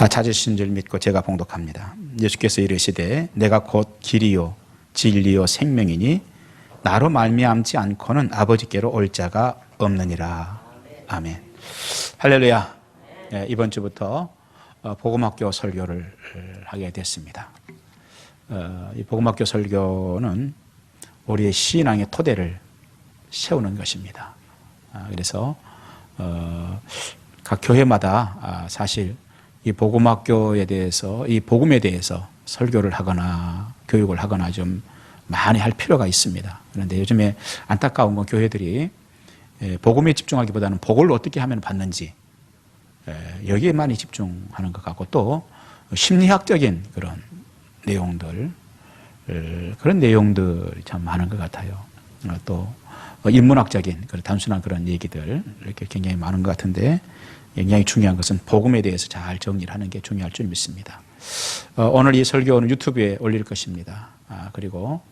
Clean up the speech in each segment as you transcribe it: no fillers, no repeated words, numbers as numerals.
다 찾으신 줄 믿고 제가 봉독합니다. 예수께서 이르시되 내가 곧 길이요 진리요 생명이니 나로 말미암지 않고는 아버지께로 올 자가 없느니라. 아멘. 할렐루야. 네, 이번 주부터 복음학교 설교를 하게 됐습니다. 이 복음학교 설교는 우리의 신앙의 토대를 세우는 것입니다. 그래서 각 교회마다 사실 이 복음학교에 대해서, 이 복음에 대해서 설교를 하거나 교육을 하거나 좀 많이 할 필요가 있습니다. 그런데 요즘에 안타까운 건 교회들이 복음에 집중하기보다는 복을 어떻게 하면 받는지 여기에 많이 집중하는 것 같고, 또 심리학적인 그런 내용들, 그런 내용들이 참 많은 것 같아요. 또 인문학적인 그런 단순한 그런 얘기들 이렇게 굉장히 많은 것 같은데, 굉장히 중요한 것은 복음에 대해서 잘 정리를 하는 게 중요할 줄 믿습니다. 오늘 이 설교는 유튜브에 올릴 것입니다. 그리고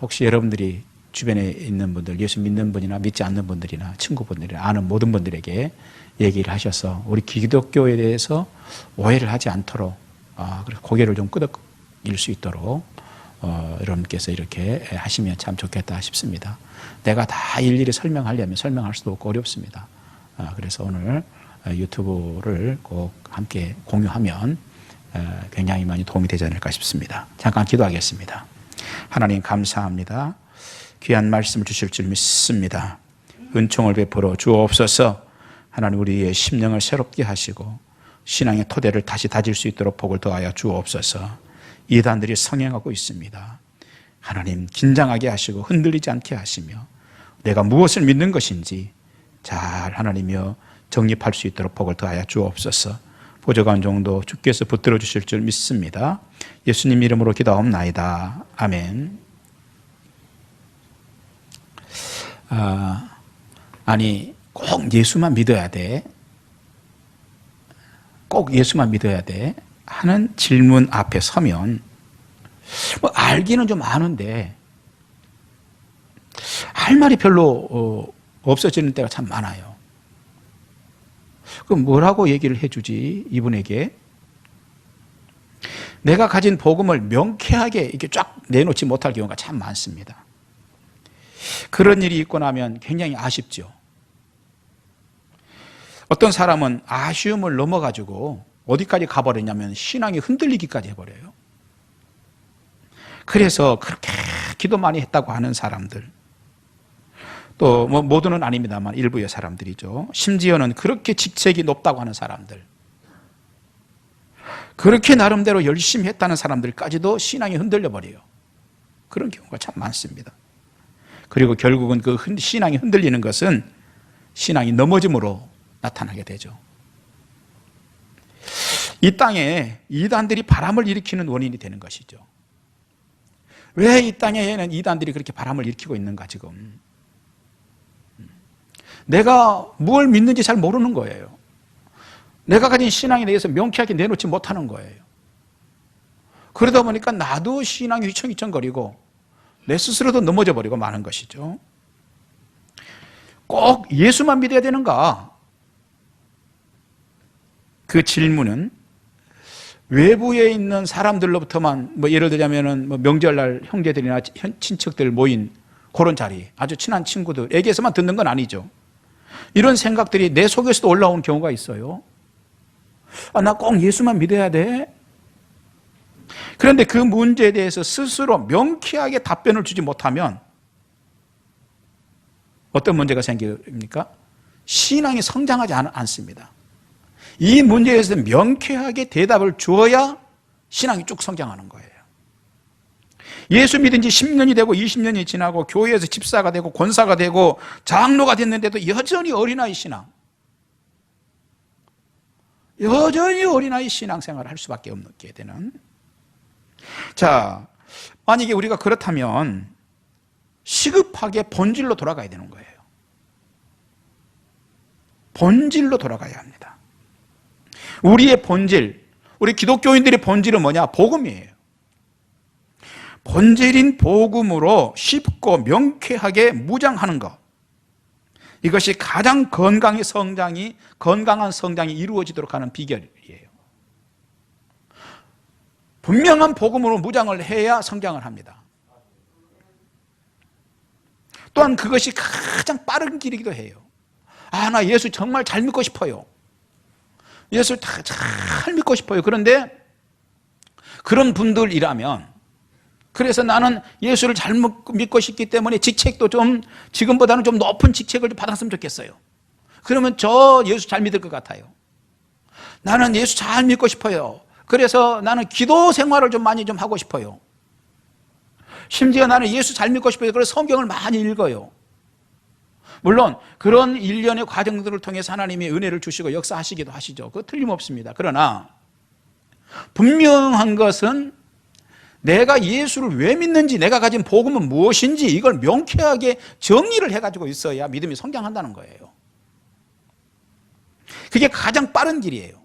혹시 여러분들이 주변에 있는 분들, 예수 믿는 분이나 믿지 않는 분들이나 친구분들이나 아는 모든 분들에게 얘기를 하셔서 우리 기독교에 대해서 오해를 하지 않도록, 그래서 고개를 좀 끄덕일 수 있도록 여러분께서 이렇게 하시면 참 좋겠다 싶습니다. 내가 다 일일이 설명하려면 설명할 수도 없고 어렵습니다. 그래서 오늘 유튜브를 꼭 함께 공유하면 굉장히 많이 도움이 되지 않을까 싶습니다. 잠깐 기도하겠습니다. 하나님 감사합니다. 귀한 말씀을 주실 줄 믿습니다. 은총을 베풀어 주옵소서. 하나님 우리의 심령을 새롭게 하시고 신앙의 토대를 다시 다질 수 있도록 복을 더하여 주옵소서. 이단들이 성행하고 있습니다. 하나님 긴장하게 하시고 흔들리지 않게 하시며 내가 무엇을 믿는 것인지 잘 하나님이여 정립할 수 있도록 복을 더하여 주옵소서. 보좌관 정도 주께서 붙들어 주실 줄 믿습니다. 예수님 이름으로 기도하옵나이다. 아멘. 아니 꼭 예수만 믿어야 돼, 꼭 예수만 믿어야 돼 하는 질문 앞에 서면 알기는 좀 아는데 할 말이 별로 없어지는 때가 참 많아요. 그럼 뭐라고 얘기를 해주지 이분에게? 내가 가진 복음을 명쾌하게 이렇게 쫙 내놓지 못할 경우가 참 많습니다. 그런 일이 있고 나면 굉장히 아쉽죠. 어떤 사람은 아쉬움을 넘어가지고 어디까지 가버리냐면 신앙이 흔들리기까지 해버려요. 그래서 그렇게 기도 많이 했다고 하는 사람들, 또 뭐 모두는 아닙니다만 일부의 사람들이죠. 심지어는 그렇게 직책이 높다고 하는 사람들, 그렇게 나름대로 열심히 했다는 사람들까지도 신앙이 흔들려 버려요. 그런 경우가 참 많습니다. 그리고 결국은 그 신앙이 흔들리는 것은 신앙이 넘어짐으로 나타나게 되죠. 이 땅에 이단들이 바람을 일으키는 원인이 되는 것이죠. 왜 이 땅에는 이단들이 그렇게 바람을 일으키고 있는가? 지금 내가 뭘 믿는지 잘 모르는 거예요. 내가 가진 신앙에 대해서 명쾌하게 내놓지 못하는 거예요. 그러다 보니까 나도 신앙이 휘청휘청거리고 내 스스로도 넘어져 버리고 마는 것이죠. 꼭 예수만 믿어야 되는가? 그 질문은 외부에 있는 사람들로부터만, 예를 들자면은 명절날 형제들이나 친척들 모인 그런 자리, 아주 친한 친구들에게서만 듣는 건 아니죠. 이런 생각들이 내 속에서도 올라온 경우가 있어요. 나 꼭 예수만 믿어야 돼? 그런데 그 문제에 대해서 스스로 명쾌하게 답변을 주지 못하면 어떤 문제가 생깁니까? 신앙이 성장하지 않습니다. 이 문제에 대해서 명쾌하게 대답을 주어야 신앙이 쭉 성장하는 거예요. 예수 믿은 지 10년이 되고 20년이 지나고 교회에서 집사가 되고 권사가 되고 장로가 됐는데도 여전히 어린아이 신앙, 여전히 어린아이 신앙생활을 할 수밖에 없게 되는. 자, 만약에 우리가 그렇다면 시급하게 본질로 돌아가야 되는 거예요. 본질로 돌아가야 합니다. 우리의 본질, 우리 기독교인들의 본질은 뭐냐? 복음이에요. 본질인 복음으로 쉽고 명쾌하게 무장하는 것, 이것이 가장 건강한 성장이 이루어지도록 하는 비결이에요. 분명한 복음으로 무장을 해야 성장을 합니다. 또한 그것이 가장 빠른 길이기도 해요. 나 예수 정말 잘 믿고 싶어요. 예수 잘 믿고 싶어요. 그런데 그런 분들이라면, 그래서 나는 예수를 잘 믿고 싶기 때문에 직책도 좀 지금보다는 좀 높은 직책을 좀 받았으면 좋겠어요. 그러면 저 예수 잘 믿을 것 같아요. 나는 예수 잘 믿고 싶어요. 그래서 나는 기도 생활을 좀 많이 좀 하고 싶어요. 심지어 나는 예수 잘 믿고 싶어요. 그래서 성경을 많이 읽어요. 물론 그런 일련의 과정들을 통해서 하나님이 은혜를 주시고 역사하시기도 하시죠. 그거 틀림없습니다. 그러나 분명한 것은 내가 예수를 왜 믿는지, 내가 가진 복음은 무엇인지 이걸 명쾌하게 정리를 해가지고 있어야 믿음이 성장한다는 거예요. 그게 가장 빠른 길이에요.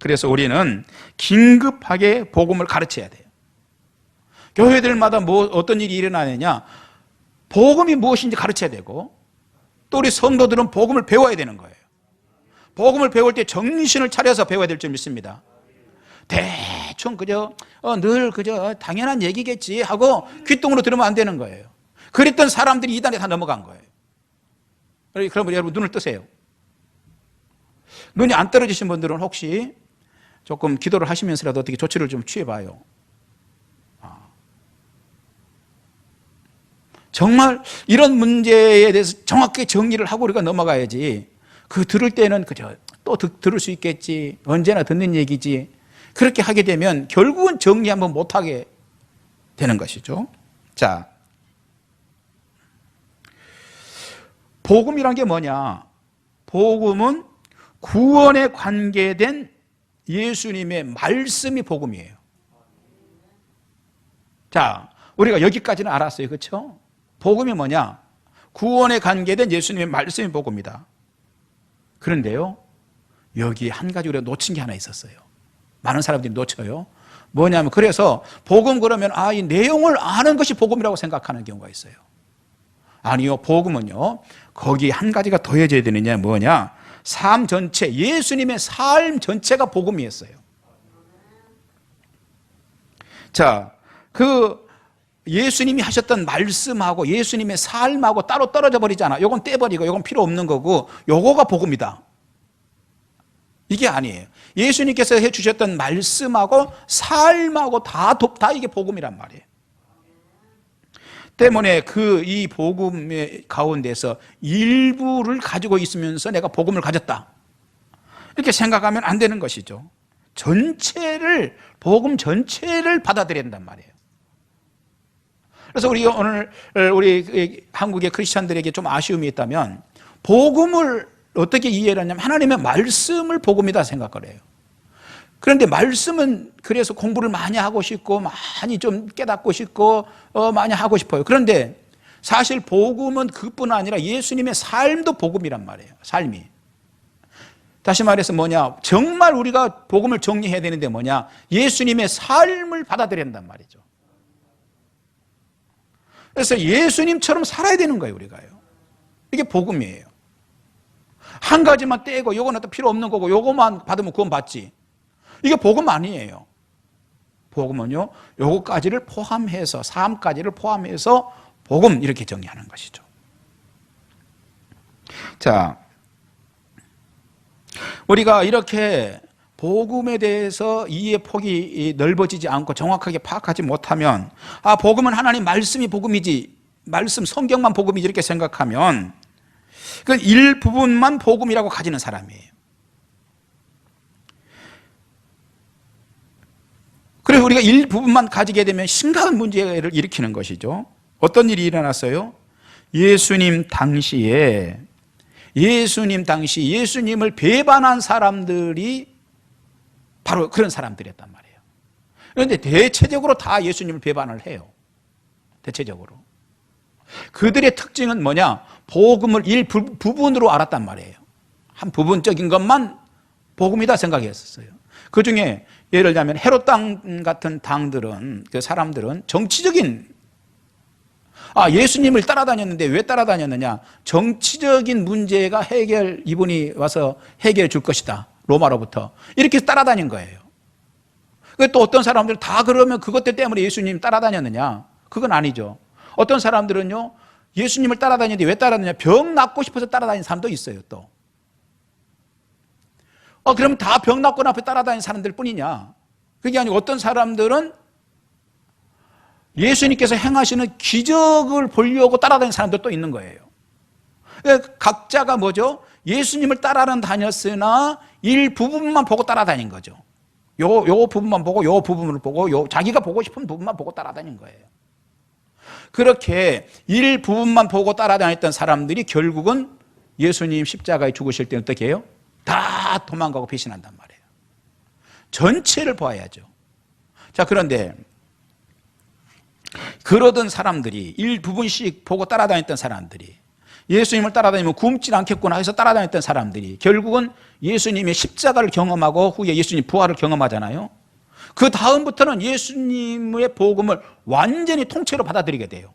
그래서 우리는 긴급하게 복음을 가르쳐야 돼요. 교회들마다 어떤 일이 일어나느냐, 복음이 무엇인지 가르쳐야 되고, 또 우리 성도들은 복음을 배워야 되는 거예요. 복음을 배울 때 정신을 차려서 배워야 될 줄 믿습니다. 대충 늘 당연한 얘기겠지 하고 귓등으로 들으면 안 되는 거예요. 그랬던 사람들이 이단에 다 넘어간 거예요. 그러면 여러분 눈을 뜨세요. 눈이 안 떨어지신 분들은 혹시 조금 기도를 하시면서라도 어떻게 조치를 좀 취해봐요. 정말 이런 문제에 대해서 정확하게 정리를 하고 우리가 넘어가야지, 그 들을 때는 또 들을 수 있겠지, 언제나 듣는 얘기지, 그렇게 하게 되면 결국은 정리 한번 못하게 되는 것이죠. 자, 복음이란 게 뭐냐? 복음은 구원에 관계된 예수님의 말씀이 복음이에요. 자, 우리가 여기까지는 알았어요. 그렇죠? 복음이 뭐냐? 구원에 관계된 예수님의 말씀이 복음이다. 그런데요, 여기 한 가지 우리가 놓친 게 하나 있었어요. 많은 사람들이 놓쳐요. 뭐냐면, 그래서 복음 그러면 이 내용을 아는 것이 복음이라고 생각하는 경우가 있어요. 아니요, 복음은요, 거기 한 가지가 더해져야 되느냐, 뭐냐? 삶 전체, 예수님의 삶 전체가 복음이었어요. 자, 예수님이 하셨던 말씀하고 예수님의 삶하고 따로 떨어져 버리지 않아. 요건 떼버리고 요건 필요 없는 거고 요거가 복음이다. 이게 아니에요. 예수님께서 해주셨던 말씀하고 삶하고 다 이게 복음이란 말이에요. 때문에 이 복음의 가운데서 일부를 가지고 있으면서 내가 복음을 가졌다, 이렇게 생각하면 안 되는 것이죠. 복음 전체를 받아들여야 한단 말이에요. 그래서 오늘 우리 한국의 크리스찬들에게 좀 아쉬움이 있다면, 복음을 어떻게 이해를 하냐면 하나님의 말씀을 복음이다 생각을 해요. 그런데 말씀은 그래서 공부를 많이 하고 싶고 많이 좀 깨닫고 싶고 많이 하고 싶어요. 그런데 사실 복음은 그뿐 아니라 예수님의 삶도 복음이란 말이에요. 삶이. 다시 말해서 뭐냐, 정말 우리가 복음을 정리해야 되는데 뭐냐, 예수님의 삶을 받아들여야 한단 말이죠. 그래서 예수님처럼 살아야 되는 거예요, 우리가요. 이게 복음이에요. 한 가지만 떼고 요거는 또 필요 없는 거고 요거만 받으면 구원 받지, 이게 복음 아니에요. 복음은요, 요거까지를 포함해서, 삶까지를 포함해서 복음, 이렇게 정리하는 것이죠. 자, 우리가 이렇게 복음에 대해서 이해 폭이 넓어지지 않고 정확하게 파악하지 못하면, 복음은 하나님 말씀이 복음이지, 말씀 성경만 복음이지, 이렇게 생각하면 그 일부분만 복음이라고 가지는 사람이에요. 그래서 우리가 일부분만 가지게 되면 심각한 문제를 일으키는 것이죠. 어떤 일이 일어났어요? 예수님 당시 예수님을 배반한 사람들이 바로 그런 사람들이었단 말이에요. 그런데 대체적으로 다 예수님을 배반을 해요. 대체적으로. 그들의 특징은 뭐냐? 복음을 일부분으로 알았단 말이에요. 한 부분적인 것만 복음이다 생각했었어요. 그 중에 예를 들자면 헤롯 땅 같은 당들은, 그 사람들은 정치적인, 예수님을 따라다녔는데 왜 따라다녔느냐? 정치적인 문제가 이분이 와서 해결해 줄 것이다, 로마로부터. 이렇게 따라다닌 거예요. 또 어떤 사람들은 다 그러면 그것 때문에 예수님 따라다녔느냐? 그건 아니죠. 어떤 사람들은요, 예수님을 따라다니는데 왜 따라다니냐? 병 낫고 싶어서 따라다니는 사람도 있어요, 또. 그럼 다 병 낫고 나서 따라다니는 사람들 뿐이냐? 그게 아니고 어떤 사람들은 예수님께서 행하시는 기적을 보려고 따라다니는 사람들도 있는 거예요. 각자가 뭐죠? 예수님을 따라는 다녔으나 일부분만 보고 따라다닌 거죠. 요 부분만 보고, 요 부분을 보고, 자기가 보고 싶은 부분만 보고 따라다닌 거예요. 그렇게 일부분만 보고 따라다녔던 사람들이 결국은 예수님 십자가에 죽으실 때 어떻게 해요? 다 도망가고 배신한단 말이에요. 전체를 보아야죠. 자, 그런데 그러던 사람들이 일부분씩 보고 따라다녔던 사람들이 예수님을 따라다니면 굶질 않겠구나 해서 따라다녔던 사람들이 결국은 예수님의 십자가를 경험하고 후에 예수님 부활을 경험하잖아요. 그 다음부터는 예수님의 복음을 완전히 통째로 받아들이게 돼요.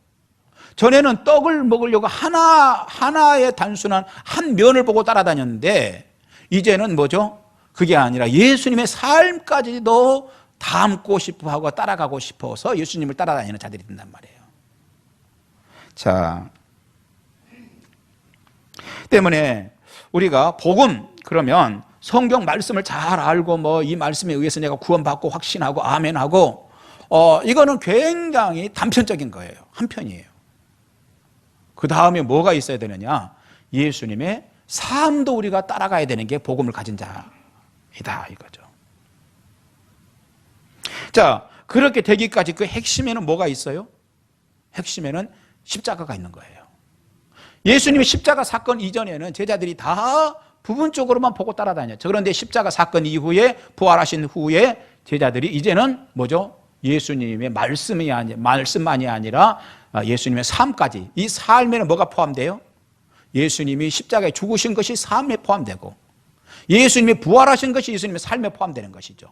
전에는 떡을 먹으려고 하나의 단순한 한 면을 보고 따라다녔는데 이제는 뭐죠? 그게 아니라 예수님의 삶까지도 담고 싶어 하고 따라가고 싶어서 예수님을 따라다니는 자들이 된단 말이에요. 자, 때문에 우리가 복음, 그러면 성경 말씀을 잘 알고 뭐 이 말씀에 의해서 내가 구원받고 확신하고 아멘하고 이거는 굉장히 단편적인 거예요. 한편이에요. 그 다음에 뭐가 있어야 되느냐? 예수님의 삶도 우리가 따라가야 되는 게 복음을 가진 자이다 이거죠. 자, 그렇게 되기까지 그 핵심에는 뭐가 있어요? 핵심에는 십자가가 있는 거예요. 예수님의 십자가 사건 이전에는 제자들이 다 부분적으로만 보고 따라다녔죠. 그런데 십자가 사건 이후에 부활하신 후에 제자들이 이제는 뭐죠? 예수님의 말씀만이 아니라 예수님의 삶까지, 이 삶에는 뭐가 포함돼요? 예수님이 십자가에 죽으신 것이 삶에 포함되고 예수님이 부활하신 것이 예수님의 삶에 포함되는 것이죠.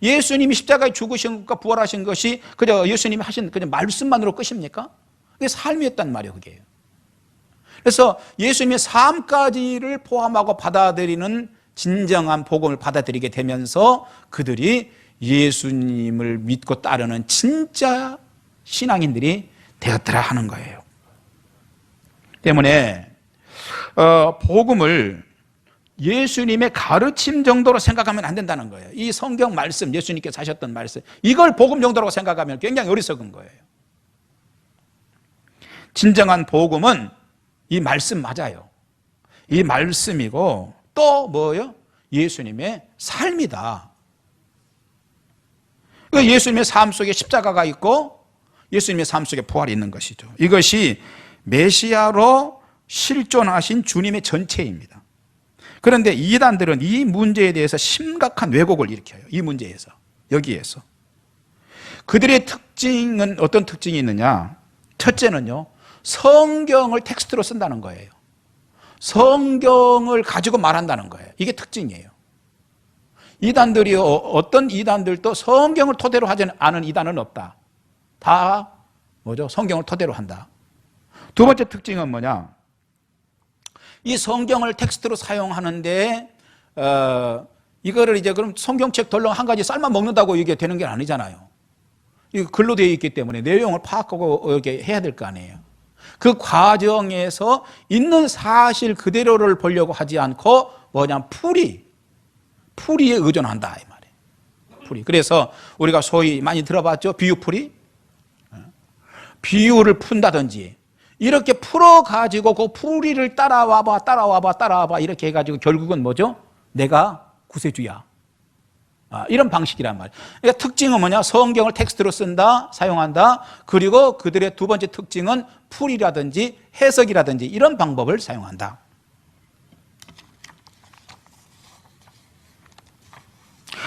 예수님이 십자가에 죽으신 것과 부활하신 것이 그저 예수님이 하신 그저 말씀만으로 끝입니까? 그게 삶이었단 말이에요, 그게. 그래서 예수님의 삶까지를 포함하고 받아들이는 진정한 복음을 받아들이게 되면서 그들이 예수님을 믿고 따르는 진짜 신앙인들이 되었더라 하는 거예요. 때문에 복음을 예수님의 가르침 정도로 생각하면 안 된다는 거예요. 이 성경 말씀, 예수님께서 하셨던 말씀, 이걸 복음 정도로 생각하면 굉장히 어리석은 거예요. 진정한 복음은 이 말씀 맞아요. 이 말씀이고 또 뭐예요? 예수님의 삶이다. 예수님의 삶 속에 십자가가 있고 예수님의 삶 속에 부활이 있는 것이죠. 이것이 메시아로 실존하신 주님의 전체입니다. 그런데 이단들은 이 문제에 대해서 심각한 왜곡을 일으켜요. 이 문제에서, 여기에서. 그들의 특징은 어떤 특징이 있느냐? 첫째는요, 성경을 텍스트로 쓴다는 거예요. 성경을 가지고 말한다는 거예요. 이게 특징이에요. 이단들이 어떤 이단들도 성경을 토대로 하지 않은 이단은 없다. 다 뭐죠? 성경을 토대로 한다. 두 번째 특징은 뭐냐? 이 성경을 텍스트로 사용하는데 이거를 이제 그럼 성경책 덜렁 한 가지 쌀만 먹는다고 이게 되는 게 아니잖아요. 이거 글로 되어 있기 때문에 내용을 파악하고 이렇게 해야 될 거 아니에요. 그 과정에서 있는 사실 그대로를 보려고 하지 않고 뭐냐, 풀이에 의존한다 이 말이에요. 풀이. 그래서 우리가 소위 많이 들어봤죠? 비유풀이. 비유를 푼다든지 이렇게 풀어가지고 그 풀이를 따라와봐 이렇게 해가지고 결국은 뭐죠? 내가 구세주야. 이런 방식이란 말이에요. 그러니까 특징은 뭐냐? 성경을 텍스트로 쓴다, 사용한다. 그리고 그들의 두 번째 특징은 풀이라든지 해석이라든지 이런 방법을 사용한다.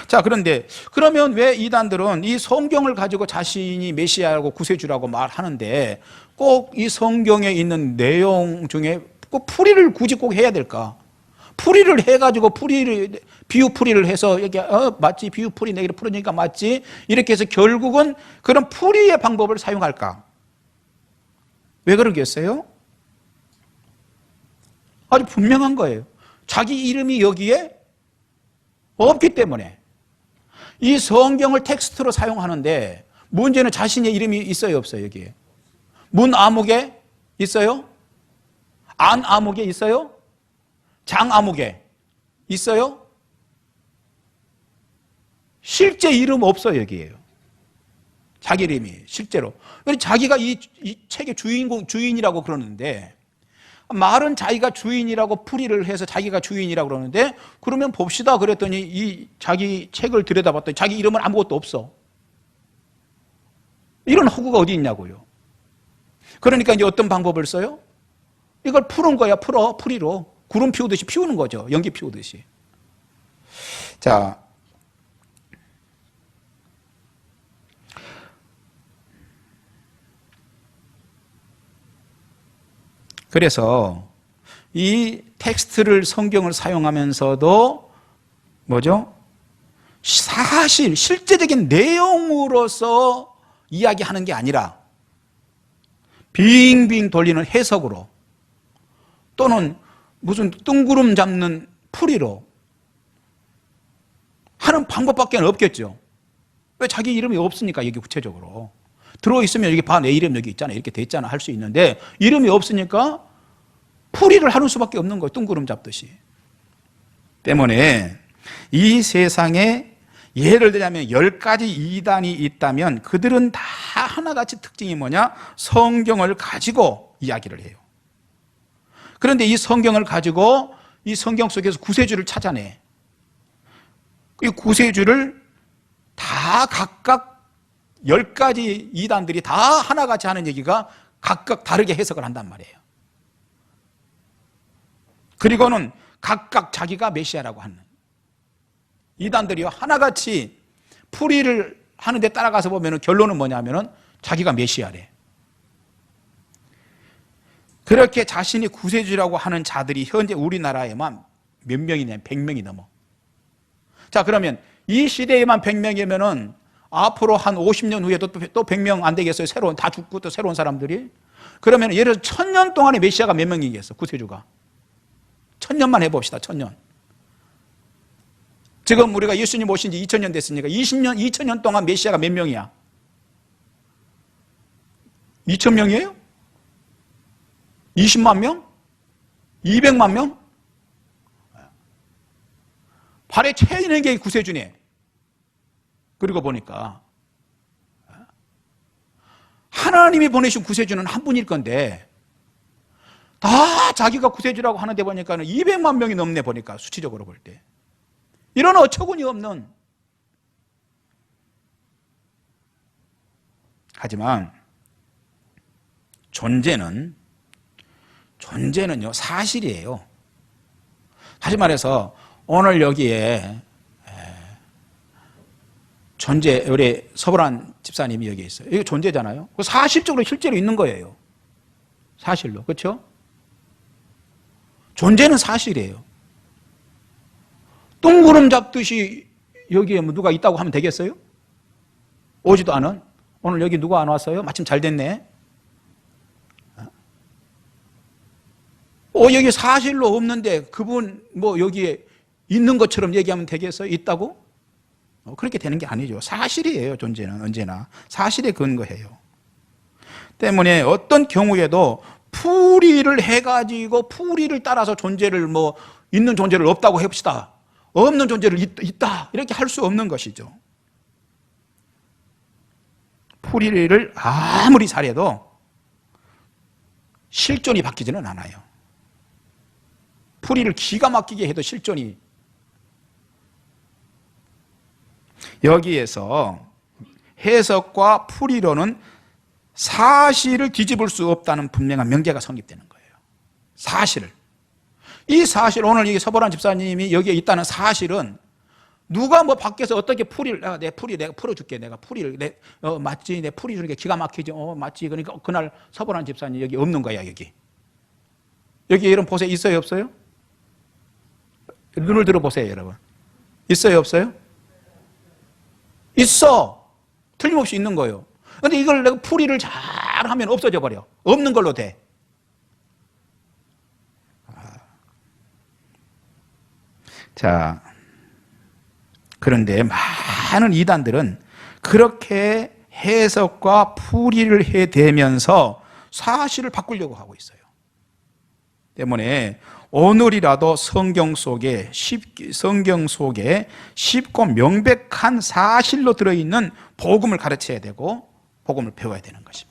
자, 그런데 그러면 왜 이단들은 이 성경을 가지고 자신이 메시아라고 구세주라고 말하는데 꼭 이 성경에 있는 내용 중에 꼭 풀이를 굳이 꼭 해야 될까? 풀이를 해가지고 비유풀이를 해서 이게 맞지, 비유풀이 내기를 풀으니까 맞지, 이렇게 해서 결국은 그런 풀이의 방법을 사용할까? 왜 그러겠어요? 아주 분명한 거예요. 자기 이름이 여기에 없기 때문에. 이 성경을 텍스트로 사용하는데 문제는 자신의 이름이 있어요, 없어요, 여기에? 문 아무개 있어요? 안 아무개 있어요? 장 아무개 있어요? 실제 이름 없어요, 여기에요. 자기 이름이 실제로. 자기가 이 책의 주인이라고 그러는데, 말은 자기가 주인이라고 풀이를 해서 자기가 주인이라고 그러는데, 그러면 봅시다 그랬더니 이 자기 책을 들여다봤더니 자기 이름은 아무것도 없어. 이런 허구가 어디 있냐고요. 그러니까 이제 어떤 방법을 써요? 이걸 푸는 거야, 풀이로. 구름 피우듯이 피우는 거죠. 연기 피우듯이. 자, 그래서 이 텍스트를 성경을 사용하면서도 뭐죠? 사실 실제적인 내용으로서 이야기하는 게 아니라 빙빙 돌리는 해석으로 또는 무슨 뜬구름 잡는 풀이로 하는 방법밖에 없겠죠. 왜? 자기 이름이 없으니까. 여기 구체적으로 들어있으면 여기 봐, 내 이름 여기 있잖아, 이렇게 돼 있잖아 할 수 있는데, 이름이 없으니까 풀이를 하는 수밖에 없는 거예요. 뜬구름 잡듯이. 때문에 이 세상에 예를 들자면 10가지 이단이 있다면 그들은 다 하나같이 특징이 뭐냐? 성경을 가지고 이야기를 해요. 그런데 이 성경을 가지고 이 성경 속에서 구세주를 찾아내. 이 구세주를 다 각각 10가지 이단들이 다 하나같이 하는 얘기가 각각 다르게 해석을 한단 말이에요. 그리고는 각각 자기가 메시아라고 하는 이단들이 하나같이 풀이를 하는데 따라가서 보면 결론은 뭐냐면은 자기가 메시아래. 그렇게 자신이 구세주라고 하는 자들이 현재 우리나라에만 몇 명이냐? 100명이 넘어. 자, 그러면 이 시대에만 100명이면은 앞으로 한 50년 후에도 또 100명 안 되겠어요? 새로운, 다 죽고 또 새로운 사람들이? 그러면 예를 들어서 1000년 동안의 메시아가 몇 명이겠어? 구세주가. 1000년만 해봅시다. 1000년. 지금 우리가 예수님 오신 지 2000년 됐으니까 2000년 동안 메시아가 몇 명이야? 2000명이에요? 20만 명? 200만 명? 발에 채이는 게 구세주네. 그리고 보니까 하나님이 보내신 구세주는 한 분일 건데 다 자기가 구세주라고 하는데 보니까 200만 명이 넘네. 보니까 수치적으로 볼 때. 이런 어처구니 없는. 하지만 존재는요 사실이에요. 다시 말해서 오늘 여기에 존재, 우리 서보란 집사님이 여기 있어요. 이게 존재잖아요. 사실적으로 실제로 있는 거예요. 사실로. 그렇죠? 존재는 사실이에요. 뜬구름 잡듯이 여기에 뭐 누가 있다고 하면 되겠어요? 오지도 않은? 오늘 여기 누가 안 왔어요? 마침 잘 됐네. 여기 사실로 없는데 그분 뭐 여기에 있는 것처럼 얘기하면 되겠어요? 있다고? 그렇게 되는 게 아니죠. 사실이에요. 존재는 언제나 사실에 근거해요. 때문에 어떤 경우에도 풀이를 해가지고 풀이를 따라서 존재를 뭐 있는 존재를 없다고 해봅시다. 없는 존재를 있다 이렇게 할 수 없는 것이죠. 풀이를 아무리 잘해도 실존이 바뀌지는 않아요. 풀이를 기가 막히게 해도 실존이. 여기에서 해석과 풀이로는 사실을 뒤집을 수 없다는 분명한 명제가 성립되는 거예요. 사실을. 이 사실, 오늘 이 서보란 집사님이 여기에 있다는 사실은 누가 뭐 밖에서 어떻게 풀이를, 내가 풀어줄게. 내가 풀이를, 맞지. 내 풀이 주는 게 기가 막히지. 맞지. 그러니까 그날 서보란 집사님 여기 없는 거야, 여기. 여기 이런 보세 있어요, 없어요? 눈을 들어보세요, 여러분. 있어요, 없어요? 있어. 틀림없이 있는 거예요. 근데 이걸 내가 풀이를 잘 하면 없어져 버려. 없는 걸로 돼. 자, 그런데 많은 이단들은 그렇게 해석과 풀이를 해대면서 사실을 바꾸려고 하고 있어요. 때문에 오늘이라도 성경 속에 쉽고 명백한 사실로 들어있는 복음을 가르쳐야 되고 복음을 배워야 되는 것입니다.